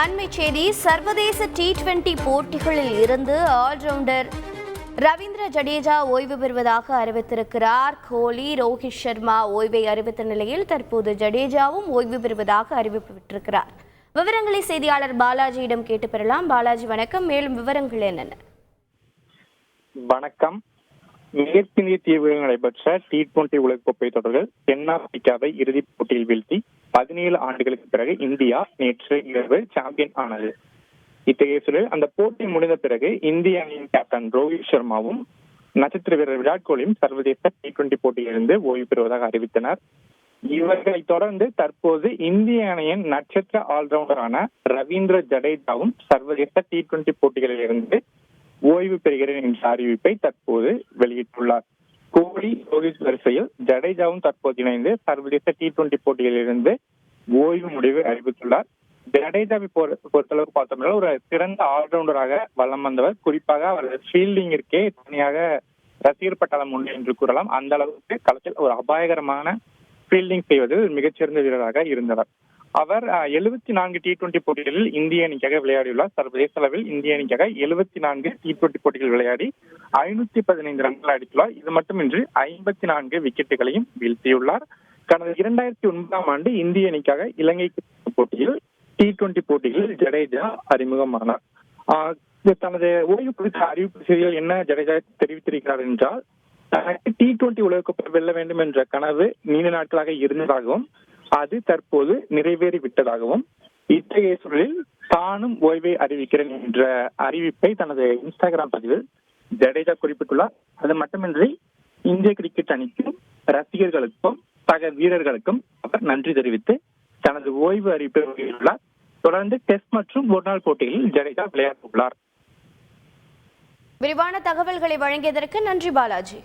அண்மை செய்தி. சர்வதேச T20 போட்டிகளில் இருந்து ஆல்ரவுண்டர் ரவீந்திர ஜடேஜா ஓய்வு பெறுவதாக அறிவித்திருக்கிறார். கோலி, ரோஹித் சர்மா ஓய்வை அறிவித்த நிலையில் தற்போது ஜடேஜாவும் ஓய்வு பெறுவதாக அறிவிப்பிட்டிருக்கிறார். விவரங்களை செய்தியாளர் பாலாஜியிடம் கேட்டு பெறலாம். பாலாஜி வணக்கம். மேலும் விவரங்கள் என்னென்ன? வணக்கம். மேற்கிந்திய தீவுகளில் நடைபெற்ற T20 உலகக்கோப்பை தொடர்கள் தென்னாப்பிரிக்காவை இறுதிப் போட்டியில் வீழ்த்தி 17 ஆண்டுகளுக்கு பிறகு இந்தியா நேற்று இரவு சாம்பியன் ஆனது. இத்தகைய சூழல் அந்த போட்டி முடிந்த பிறகு இந்திய அணியின் கேப்டன் ரோஹித் சர்மாவும் நட்சத்திர வீரர் விராட் கோலியும் சர்வதேச T20 போட்டியிலிருந்து ஓய்வு பெறுவதாக அறிவித்தனர். இவர்களை தொடர்ந்து தற்போது இந்திய அணியின் நட்சத்திர ஆல்ரவுண்டரான ரவீந்திர ஜடேஜாவும் சர்வதேச T20 போட்டிகளில் இருந்து ஓய்வு பெறுகிறேன் என்ற அறிவிப்பை தற்போது வெளியிட்டுள்ளார். கோலி, ரோஹித் வரிசையில் ஜடேஜாவும் தற்போது இணைந்து சர்வதேச T20 போட்டிகளில் இருந்து ஓய்வு முடிவு அறிவித்துள்ளார். ஜடேஜாவை பொறுத்தளவுக்கு பார்த்தோம்னா ஒரு சிறந்த ஆல்ரவுண்டராக வலம் வந்தவர். குறிப்பாக அவர் ஃபீல்டிங்கிற்கே தனியாக ரசிகர் பட்டாளம் உண்டு என்று கூறலாம். அந்த அளவுக்கு களத்தில் ஒரு அபாயகரமான ஃபீல்டிங் செய்வதில் மிகச்சிறந்த வீரராக இருந்தவர். அவர் 74 T20 போட்டிகளில் இந்திய அணிக்காக விளையாடியுள்ளார். சர்வதேச அளவில் இந்திய அணிக்காக 74 T20 போட்டிகள் விளையாடி 515 ரன்கள் அடித்துள்ளார். இது மட்டுமின்றி 54 விக்கெட்டுகளையும் வீழ்த்தியுள்ளார். கடந்த 2009ஆம் ஆண்டு இந்திய அணிக்காக இலங்கைக்கு போட்டியில் T20 போட்டிகளில் ஜடேஜா அறிமுகமானார். தனது ஓய்வு குறித்த அறிவிப்பு செய்திகள் என்ன ஜடேஜா தெரிவித்திருக்கிறார் என்றால், தனக்கு T20 உலகக்கோப்பை வெல்ல வேண்டும் என்ற கனவு நீண்ட நாட்களாக இருந்ததாகவும் அது தற்போது நிறைவேறி விட்டதாகவும் இத்தகைய சூழலில் தானும் ஓய்வை அறிவிக்கிறேன் என்ற அறிவிப்பை தனது இன்ஸ்டாகிராம் பதிவில் ஜடேஜா குறிப்பிட்டுள்ளார். அது மட்டுமின்றி இந்திய கிரிக்கெட் அணிக்கும் ரசிகர்களுக்கும் சக வீரர்களுக்கும் அவர் நன்றி தெரிவித்து தனது ஓய்வு அறிவிப்பை வெளியிட்டுள்ளார். தொடர்ந்து டெஸ்ட் மற்றும் ஒருநாள் போட்டிகளில் ஜடேஜா விளையாட உள்ளார். விரிவான தகவல்களை வழங்கியதற்கு நன்றி பாலாஜி.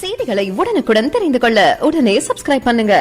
செய்திகளை உடனுக்குடன் தெரிந்து கொள்ள உடனே சப்ஸ்கிரைப் பண்ணுங்க.